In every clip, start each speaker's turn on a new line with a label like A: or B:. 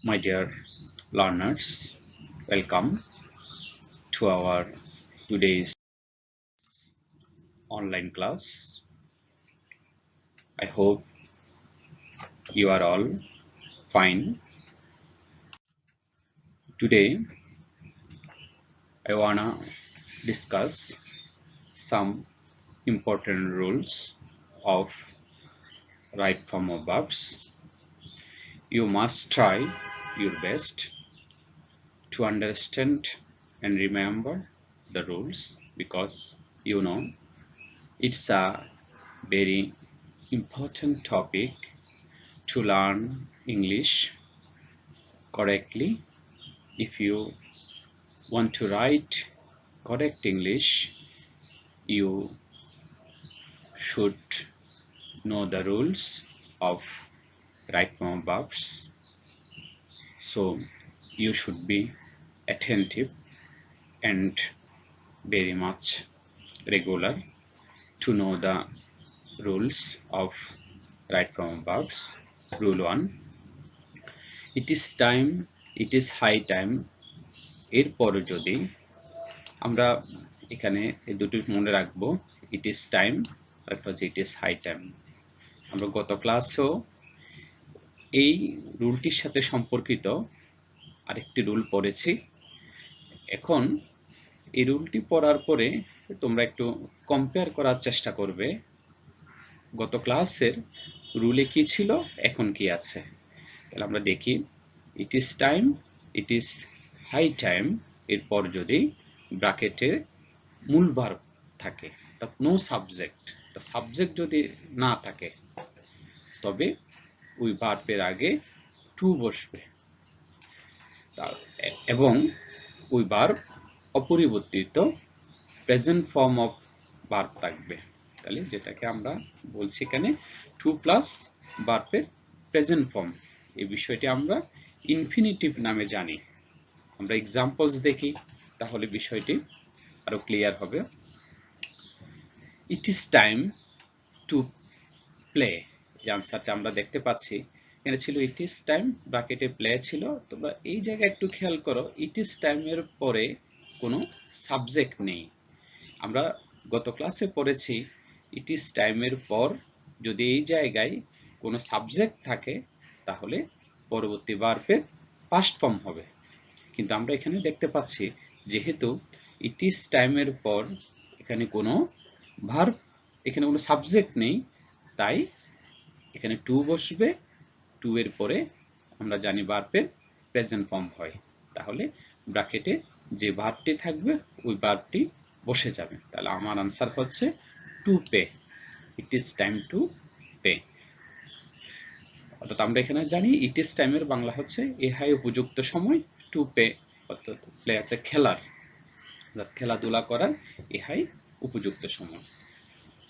A: My dear learners, welcome to our today's online class. I hope you are all fine. Today, I wanna discuss some important rules of right form of verbs. You must try your best to understand and remember the rules because it's a very important topic to learn English correctly. If you want to write correct English, you should know the rules of right form verbs. So you should be attentive and very much regular to know the rules of right form verbs. Rule 1. It is time, it is high time এরপর যদি আমরা এখানে এই দুটো মনে রাখবো, ইট is time আর একটা হচ্ছে ইট ইজ হাই টাইম। আমরা গত ক্লাসেও এই রুলটির সাথে সম্পর্কিত আরেকটি রুল পড়েছি। এখন এই রুলটি পড়ার পরে তোমরা একটু কম্পেয়ার করার চেষ্টা করবে গত ক্লাসের রুলে কি ছিল, এখন কি আছে। তাহলে আমরা দেখি, it is time, it is high time এরপর যদি ব্র্যাকেটে মূল ভার্ব থাকে, নো সাবজেক্ট, সাবজেক্ট যদি না থাকে তবে ওই ভার্বের আগে টু বসবে এবং ওই ভার্ব অপরিবর্তিত প্রেজেন্ট ফর্ম অফ ভার্ব থাকবে। তাহলে যেটাকে আমরা বলছি এখানে টু প্লাস ভার্বের প্রেজেন্ট ফর্ম, এই বিষয়টি আমরা ইনফিনিটিভ নামে জানি। আমরা এক্সাম্পলস দেখি, তাহলে বিষয়টি আরো ক্লিয়ার হবে। ইট ইজ টাইম টু প্লে, যে আনসারটা আমরা দেখতে পাচ্ছি এখানে ছিল ইট ইজ টাইম, ব্র্যাকেটে প্লে ছিল। তোমরা এই জায়গায় একটু খেয়াল করো, ইট ইজ টাইমের পরে কোনো সাবজেক্ট নেই। আমরা গত ক্লাসে পড়েছি ইট ইজ টাইমের পর যদি এই জায়গায় কোনো সাবজেক্ট থাকে তাহলে পরবর্তী ভার্বের পাস্ট ফর্ম হবে। কিন্তু আমরা এখানে দেখতে পাচ্ছি যেহেতু ইট ইজ টাইমের পর এখানে কোনো ভার্ব, এখানে কোনো সাবজেক্ট নেই, তাই এখানে টু বসবে। টু এর পরে আমরা জানি ভার্বের প্রেজেন্ট ফর্ম হয়, তাহলে ব্র্যাকেটে যে ভার্বটি থাকবে ওই ভার্বটি বসে যাবে। তাহলে আমার আনসার হচ্ছে to pay, it is time to pay. অর্থাৎ আমরা এখানে জানি ইট ইজ টাইমের বাংলা হচ্ছে ইহাই উপযুক্ত সময়, টু পে অর্থাৎ প্লে আছে খেলার, খেলাধুলা করার ইহাই উপযুক্ত সময়।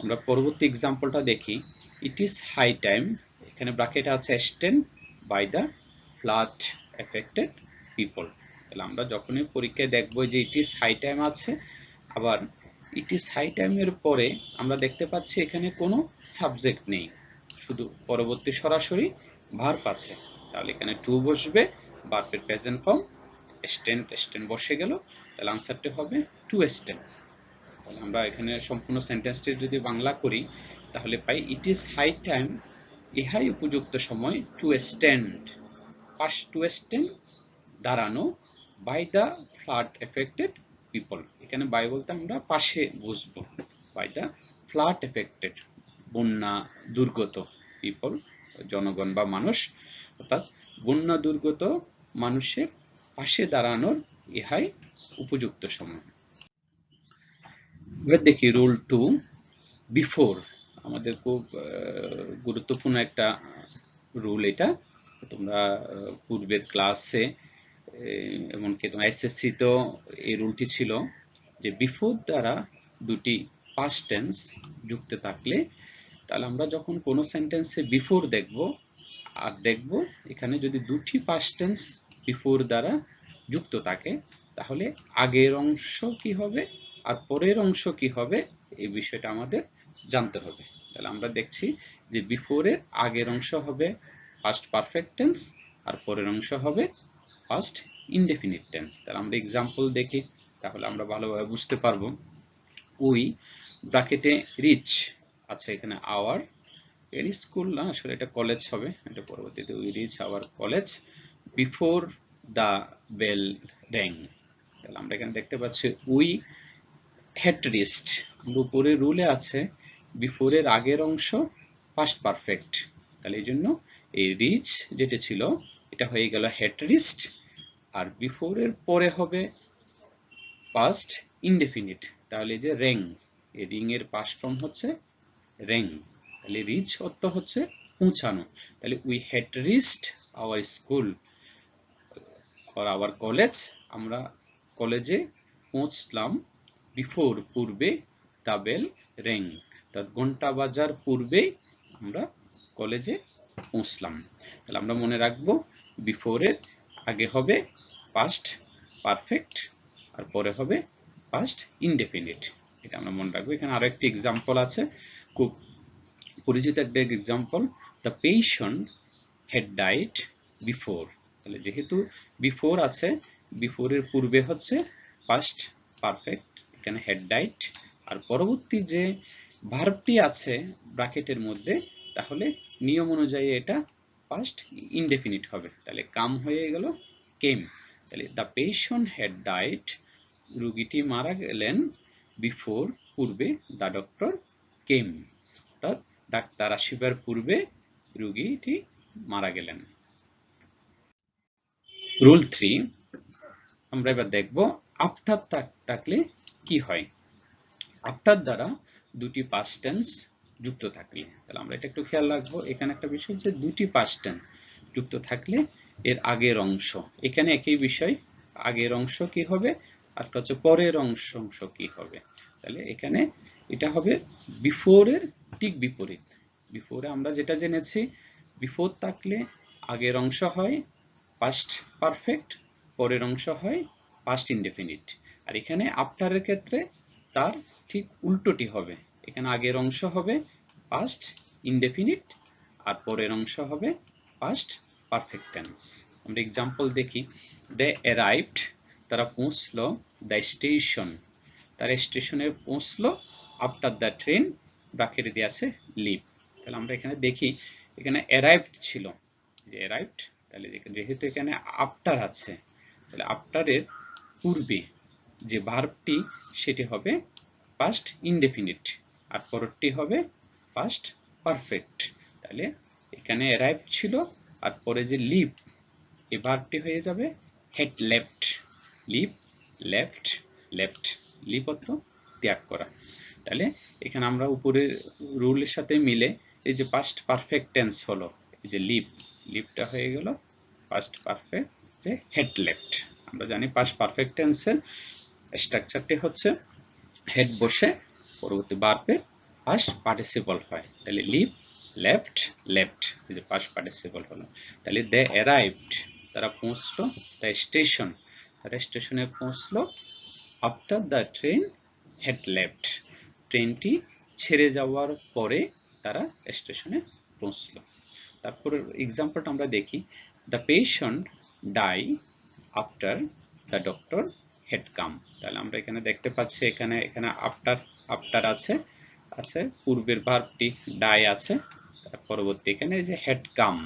A: আমরা পরবর্তী এক্সাম্পলটা দেখি, ইট ইজ হাই টাইম, এখানে ব্র্যাকেট আছে stand by the flood affected people. তাহলে আমরা যখনই পরীক্ষায় দেখবো যে ইট ইজ হাই টাইম আছে, আবার ইট ইজ হাই টাইমের পরে আমরা দেখতে পাচ্ছি এখানে কোনো সাবজেক্ট নেই, শুধু পরবর্তী সরাসরি ভার্ব আছে। তাহলে এখানে টু বসবে, ভার্বের প্রেজেন্ট ফর্ম স্ট্যান্ড বসে গেল, তাহলে আনসারটি হবে টু স্ট্যান্ড। তাহলে আমরা এখানে সম্পূর্ণ সেন্টেন্সটি যদি বাংলা করি তাহলে পাই ইট ইজ হাই টাইম, ইহাই উপযুক্ত সময়, টু স্ট্যান্ড, টু স্ট্যান্ড দাঁড়ানো, by the flood affected people. এখানে বাই বলতে আমরা পাশে বুঝবো, বাই দ্য ফ্লাড এফেক্টেড বন্যা দুর্গত পিপল, জনগণ বা মানুষ, অর্থাৎ বন্যা দুর্গত মানুষের পাশে দাঁড়ানোর ইহাই উপযুক্ত সময়। এবার দেখি রুল 2, বিফোর। আমাদের খুব গুরুত্বপূর্ণ একটা রুল এটা। তোমরা পূর্বের ক্লাসে এমনকি তোমার এসএসসি তো এই রুলটি ছিল যে বিফোর দ্বারা দুটি পাস্ট টেন্স যুক্ত থাকলে, তাহলে আমরা যখন কোনো সেন্টেন্সে বিফোর দেখব আর দেখব এখানে যদি দুটি পাস্ট টেন্স বিফোর দ্বারা যুক্ত থাকে তাহলে আগের অংশ কি হবে আর পরের অংশ কি হবে, এই বিষয়টা আমাদের জানতে হবে। তাহলে আমরা দেখছি যে বিফোরের আগের অংশ হবে পাস্ট পারফেক্ট টেন্স আর পরের অংশ হবে পাস্ট ইনডেফিনিট টেন্স। তাহলে আমরা এক্সাম্পল দেখি, তাহলে আমরা ভালোভাবে বুঝতে পারবো। উই ব্র্যাকেটে রিচ, আচ্ছা এখানে আওয়ার, এর স্কুল না, আসলে এটা কলেজ হবে, এটা পরবর্তীতে we reach our college before the bell rang. তাহলে আমরা এখানে দেখতে পাচ্ছি উই হ্যাড রিচড, আমরা উপরে রুলে আছে বিফোরের আগের অংশ পাস্ট পারফেক্ট, তাহলে এই জন্য এই রিচ যেটা ছিল এটা হয়ে গেল হ্যাড রিচড, আর বিফোরের পরে হবে পাস্ট ইনডেফিনিট, তাহলে এই যে র্যাং, এই রিং এর পাস্ট ফর্ম হচ্ছে র্যাং, তাহলে রিচ অর্থ হচ্ছে পৌঁছানো, তাহলে we had reached our school or our college, আমরা কলেজে পৌঁছলাম বিফোর পূর্বে দ্য বেল র্যাং, অর্থাৎ ঘন্টা বাজার পূর্বে আমরা কলেজে পৌঁছলাম। তাহলে আমরা মনে রাখবো বিফোরের আগে হবে পাস্ট পারফেক্ট আর পরে হবে পাস্ট ইনডেফিনিট, এটা আমরা মনে রাখবো। এখানে আরো একটি এক্সাম্পল আছে, খুব পরিচিত একটা example, the patient had died before, তাহলে যেহেতু বিফোর আছে, বিফোরের পূর্বে হচ্ছে পাস্ট পারফেক্ট, এখানে হ্যাড ডাইড, আর পরবর্তী যে ভার্বটি আছে ব্র্যাকেটের মধ্যে, তাহলে নিয়ম অনুযায়ী এটা পাস্ট ইনডেফিনিট হবে, তাহলে কাম হয়ে গেল কেম, তাহলে দ্য পেশেন্ট হ্যাড ডাইড, রোগীটি মারা গেলেন, বিফোর পূর্বে দ্য ডক্টর কেম, অর্থাৎ ডাক্তার আসিবার পূর্বে রোগীটি মারা গেলেন। রুল 3 আমরা এবার দেখব আফটার থাকলে কি হয়। আফটার দ্বারা দুটি পাস্ট টেন্স যুক্ত থাকলে, তাহলে আমরা এটা একটু খেয়াল রাখবো, এখানে একটা বিষয় যে দুটি পাস্ট টেন্স যুক্ত থাকলে এর আগের অংশ, এখানে একই বিষয়, আগের অংশ কি হবে আর হচ্ছে পরের অংশ কি হবে, তাহলে এখানে এটা হবে বিফোরের ঠিক বিপরীত। বিফোরে আমরা যেটা জেনেছি, বিফোর থাকলে আগের অংশ হয় পাস্ট পারফেক্ট, পরের অংশ হয় পাস্ট ইনডেফিনিট, আর এখানে আফটারের ক্ষেত্রে তার ঠিক উল্টোটি হবে, এখানে আগের অংশ হবে পাস্ট ইনডেফিনিট আর পরের অংশ হবে পাস্ট পারফেক্ট টেন্স। আমরা এক্সাম্পল দেখি, দে অ্যারাইভড, তারা পৌঁছলো, দ্য স্টেশন, তারা স্টেশনে পৌঁছলো, আফটার দ্য ট্রেন ব্র্যাকেটে দিয়ে আছে লিভ, তাহলে আমরা এখানে দেখি এখানে অ্যারাইভড ছিল, যে অ্যারাইভড, তাহলে যেহেতু এখানে আফটার আছে, তাহলে আফটারের পূর্বে যে ভার্বটি সেটি হবে পাস্ট ইনডেফিনিট আর পরেরটি হবে পাস্ট পারফেক্ট, তাহলে এখানে অ্যারাইভ ছিল আর পরে যে লিভ, এই ভার্বটি হয়ে যাবে had left, leave left, left leave অর্থ ত্যাগ করা, তাহলে এখানে আমরা উপরের রুলের সাথে মিলে এই যে পাস্ট পারফেক্ট টেন্স হলো, এই যে লিভ, লিভটা হয়ে গেল পাস্ট পারফেক্ট যে হেড লেফট। আমরা জানি পাস্ট পারফেক্ট টেন্সের স্ট্রাকচারটি হচ্ছে হেড বসে পরবর্তী ভার্বের পাস্ট পার্টিসিপল হয়, তাহলে লিভ লেফট লেফট, এই যে পাস্ট পার্টিসিপল হলো, তাহলে দে অ্যারাইভড, তারা পৌঁছলো, দ্য স্টেশন, তারা স্টেশনে পৌঁছলো, after the train had left, ট্রেনটি ছেড়ে যাওয়ার পরে তারা স্টেশনে পৌঁছলো। তারপরে এক্সাম্পলটা আমরা দেখি, the patient die after the doctor had come, তাহলে আমরা এখানে দেখতে পাচ্ছি এখানে আফটার আছে পূর্বের ভার্বটি ডাই আছে, তার পরবর্তী এখানে যে হেড কাম,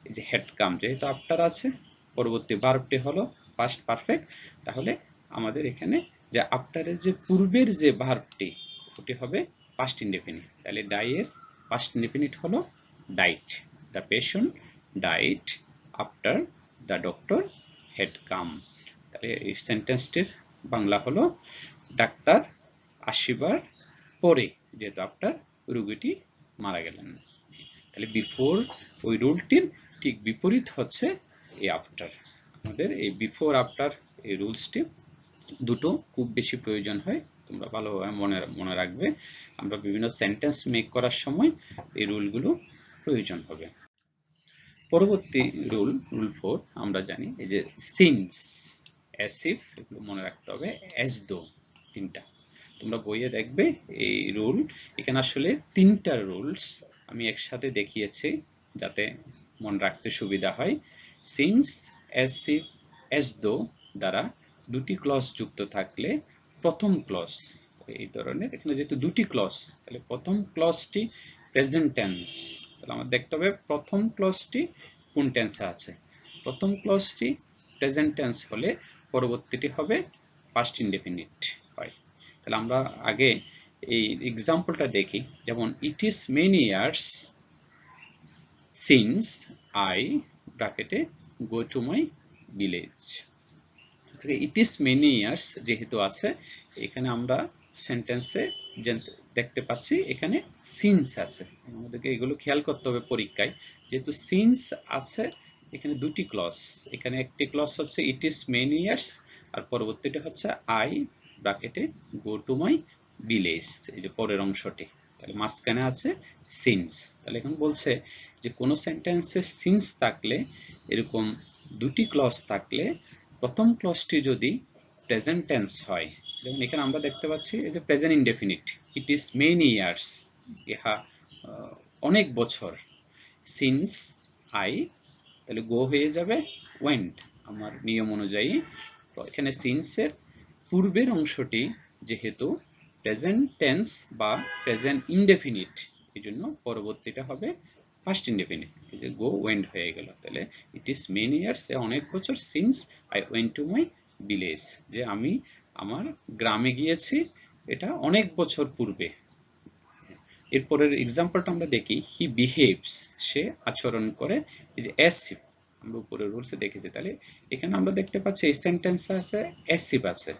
A: এই যে হেড কাম যেহেতু আফটার আছে, পরবর্তী ভার্বটি হলো পাস্ট পারফেক্ট, তাহলে আমাদের এখানে যে আফটারের যে পূর্বের যে ভার্বটি ওটি হবে পাস্ট ইনডেফিনিট, তাহলে ডাই এর পাস্ট ইনডেফিনিট হলো died, the patient died after the doctor had come, তাহলে এই সেন্টেন্সটির বাংলা হলো ডাক্তার আসিবার পরে, যেহেতু আফটার রোগীটি মারা গেলেন, তাহলে বিফোর ওই রুলটির ঠিক বিপরীত হচ্ছে এই আফটার। আমাদের এই বিফোর আফটার এই রুলসটি দুটো খুব বেশি প্রয়োজন হয়, তোমরা ভালোভাবে মনে রাখবে, আমরা বিভিন্ন সেন্টেন্স মেক করার সময় এই রুলগুলো প্রয়োজন হবে। পরবর্তী রুল 4 আমরা জানি এই যে সিন্স, অ্যাজ ইফ, এগুলো মনে রাখতে হবে, অ্যাজ দো, তিনটা তোমরা বইয়ে দেখবে এই রুল, এখানে আসলে তিনটা রুলস আমি একসাথে দেখিয়েছি যাতে মনে রাখতে সুবিধা হয়। Since, as if, as though দ্বারা দুটি ক্লজ যুক্ত থাকলে প্রথম ক্লজ, এই ধরনের এখানে যেহেতু দুটি ক্লজ, তাহলে প্রথম ক্লজটি প্রেজেন্ট টেন্স, তাহলে আমরা দেখতে হবে প্রথম ক্লজটি কোন টেন্সে আছে। প্রথম ক্লজটি প্রেজেন্ট টেন্স হলে পরবর্তীটি হবে পাস্ট ইনডেফিনিট হয়। তাহলে আমরা আগে এই এক্সাম্পলটা দেখি, যেমন it is many years since I ব্র্যাকেটে go to my village. It is many years যেহেতু আছে, এখানে আমরা সেন্টেন্সে দেখতে পাচ্ছি এখানে সিন্স আছে। আমাদেরকে এগুলো খেয়াল করতে হবে পরীক্ষায়, যেহেতু সিন্স আছে এখানে দুটি ক্লজ, এখানে একটি ক্লজ হচ্ছে ইট ইজ মেনি ইয়ার্স, আর পরবর্তীটা হচ্ছে আই ব্র্যাকেটে গো টু মাই ভিলেজ, এই যে পরের অংশটি, তাহলে মাঝখানে আছে সিন্স। তাহলে এখন বলছে যে কোনো সেন্টেন্সে সিন্স থাকলে, এরকম দুটি ক্লজ থাকলে, প্রথম ক্লজটি যদি প্রেজেন্ট টেন্স হয়, যেমন এখানে আমরা দেখতে পাচ্ছি এই যে present indefinite, it is many years, ইহা অনেক বছর, সিন্স আই, তাহলে গো হয়ে যাবে ওয়েন্ট আমার নিয়ম অনুযায়ী। তো এখানে সিন্সের পূর্বের অংশটি যেহেতু প্রেজেন্ট টেন্স বা প্রেজেন্ট ইনডেফিনিট, এই জন্য পরবর্তীটা হবে ফার্স্ট ইনডেফিনিট, এই যে গো ওয়েন্ট হয়ে গেল। তাহলে ইট ইজ মেনি ইয়ার্স, অনেক বছর, since I went to my village, যে আমি আমার গ্রামে গিয়েছি, এটা অনেক বছর পূর্বে। এরপরের এক্সাম্পলটা আমরা দেখি, হি বিহেভস, সে আচরণ করে, এই যে অ্যাজ ইফ আমরা উপরে রুলসে দেখেছি, তাহলে এখানে আমরা দেখতে পাচ্ছি এই সেন্টেন্স আছে অ্যাজ ইফ আছে।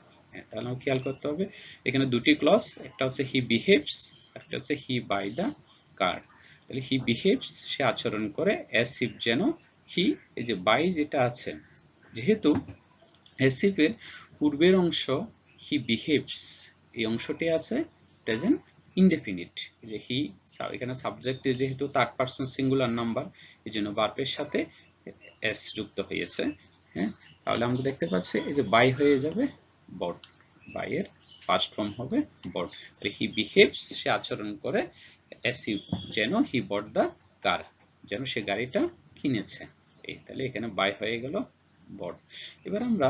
A: তাহলে আমরা খেয়াল করতে হবে এখানে দুটি ক্লজ, একটা হচ্ছে হি বিহেভস, একটা হচ্ছে হি বাই দ্য কার। তাহলে হি বিহেভস, সে আচরণ করে, অ্যাজ ইফ যেন, হি, এই যে বাই যেটা আছে, যেহেতু অ্যাজ ইফ এর পূর্বের অংশ হি বিহেভস, এই অংশটি আছে প্রেজেন্ট ইনডেফিনিট, যে হি, এখানে সাবজেক্ট যেহেতু থার্ড পারসন সিঙ্গুলার নাম্বার, এই জন্য ভার্বের সাথে এস যুক্ত হয়েছে। হ্যাঁ, তাহলে আমরা দেখতে পাচ্ছি এই যে বাই হয়ে যাবে বট, বাই এর ফার্স্ট ফর্ম হবে বট। তাহলে হি বিহেভস, সে আচরণ করে, এস ইউ যেন, হি বট দ্য কার, যেন সে গাড়িটা কিনেছে। এই তাহলে এখানে বাই হয়ে গেল বট। এবার আমরা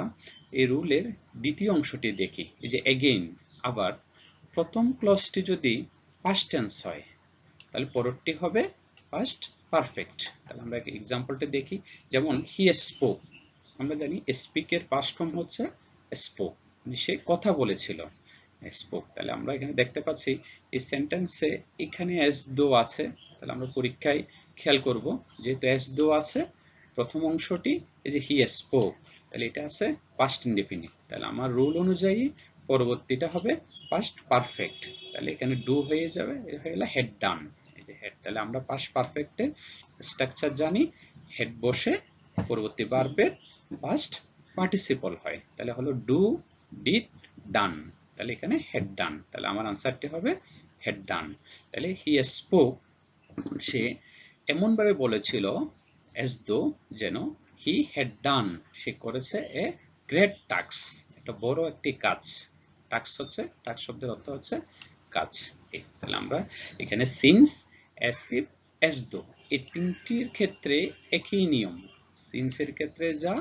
A: এই রুলের দ্বিতীয় অংশটি দেখি, এই যে এগেইন, আবার প্রথম ক্লজটি যদি পাস্ট টেন্স হয়, তাহলে পরেরটি হবে পাস্ট পারফেক্ট। তাহলে আমরা এক্সাম্পলটা দেখি, যেমন হি স্পোক, আমরা জানি স্পিকের পাস্ট ফর্ম হচ্ছে স্পোক, মানে সে কথা বলেছিল, স্পোক। তাহলে আমরা এখানে দেখতে পাচ্ছি এই সেন্টেন্সে এখানে অ্যাজ দো আছে, তাহলে আমরা পরীক্ষায় খেয়াল করব, যেহেতু অ্যাজ দো আছে প্রথম অংশটি, এই যে হি স্পোক, তাহলে এটা আছে পাস্ট ইনডেফিনিট, তাহলে আমার রুল অনুযায়ী পরবর্তীটা হবে পাস্ট পারফেক্ট। তাহলে এখানে ডু হয়ে যাবে, এটা হয়ে গেল হেড ডান, এই যে হেড। তাহলে আমরা পাস্ট পারফেক্টের স্ট্রাকচার জানি, হেড বসে পরবর্তী ভার্বের পাস্ট পার্টিসিপল হয়, তাহলে হলো ডু, ডিড, ডান, তাহলে এখানে হেড ডান, তাহলে আমার আনসারটি হবে হেড ডান। তাহলে হি স্পোক, সে এমন ভাবে বলেছিল, as though যেন, হি হ্যাড ডান, সে করেছে এ গ্রেট টাস্ক, একটা বড় একটি কাজ। টাস্ক হচ্ছে, টাস্ক শব্দের অর্থ হচ্ছে কাজ। তাহলে আমরা এখানে since, as if, as though, এই তিনটির ক্ষেত্রে একই নিয়ম, সিন্সের ক্ষেত্রে যা,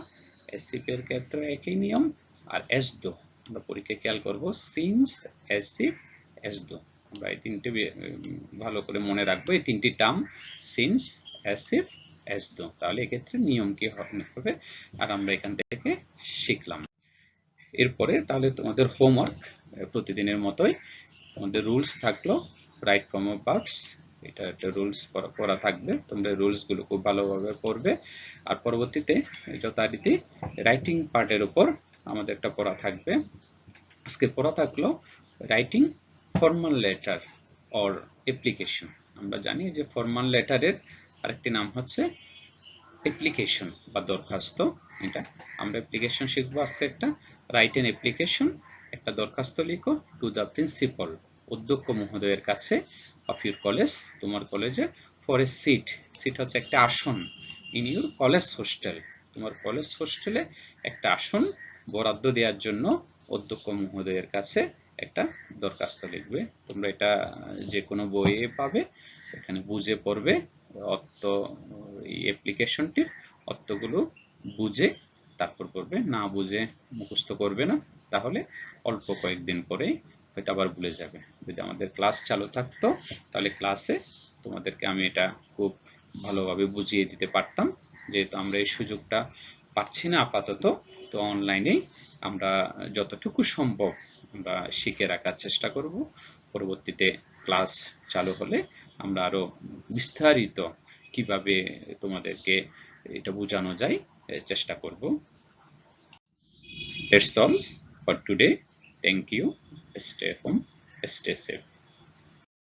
A: অ্যাজ ইফ এর ক্ষেত্রে একই নিয়ম, আর অ্যাজ দো আমরা পরীক্ষায় খেয়াল করব, since, as if, as though, আমরা এই তিনটি ভালো করে মনে রাখবো, এই তিনটি term, since, as if, as though. তাহলে এক্ষেত্রে নিয়ম কি হবে, আর আমরা এখান থেকে শিখলাম। এরপরে তাহলে তোমাদের হোমওয়ার্ক প্রতিদিনের মতোই, তোমাদের রুলস থাকলো, রাইট ফর্ম অফ ভার্বস, এটা একটা রুলস পড়া থাকবে, তোমরা রুলস গুলো খুব ভালোভাবে পড়বে। আর পরবর্তীতে যথারীতি রাইটিং পার্টের উপর আমাদের একটা পড়া থাকবে। আজকে পড়া থাকলো writing formal letter or application. আমরা জানি যে ফর্মাল লেটারের আরেকটি নাম হচ্ছে অ্যাপ্লিকেশন বা দরখাস্ত। এটা আমরা অ্যাপ্লিকেশন শিখবো আজকে একটা, রাইট এন অ্যাপ্লিকেশন, একটা দরখাস্ত লিখো, টু দ্য প্রিন্সিপাল, অধ্যক্ষ মহোদয়ের কাছে, অফ ইউর কলেজ, তোমার কলেজে, ফর এ সিট, সিট হচ্ছে একটা আসন, ইন ইউর কলেজ হোস্টেল, তোমার কলেজ হোস্টেলে একটা আসন বরাদ্দ দেওয়ার জন্য অধ্যক্ষ মহোদয়ের কাছে একটা দরখাস্ত লিখবে। তোমরা এটা যে কোনো বইয়ে পাবে, এখানে বুঝে পড়বে, অর্থ, এই অ্যাপ্লিকেশনটির অর্থগুলো বুঝে তারপর করবে, না বুঝে মুখস্থ করবে না, তাহলে অল্প কয়েকদিন পরে হয়তো আবার ভুলে যাবে। যদি আমাদের ক্লাস চালু থাকতো তাহলে ক্লাসে তোমাদেরকে আমি এটা খুব ভালোভাবে বুঝিয়ে দিতে পারতাম। যেহেতু আমরা এই সুযোগটা পাচ্ছি না আপাতত, তো অনলাইনেই আমরা যতটুকু সম্ভব আমরা শিখে রাখার চেষ্টা করব। পরবর্তীতে ক্লাস চালু হলে আমরা আরো বিস্তারিত কিভাবে তোমাদেরকে এটা বোঝানো যায় চেষ্টা করব। That's all for today. Thank you. Stay home, stay safe.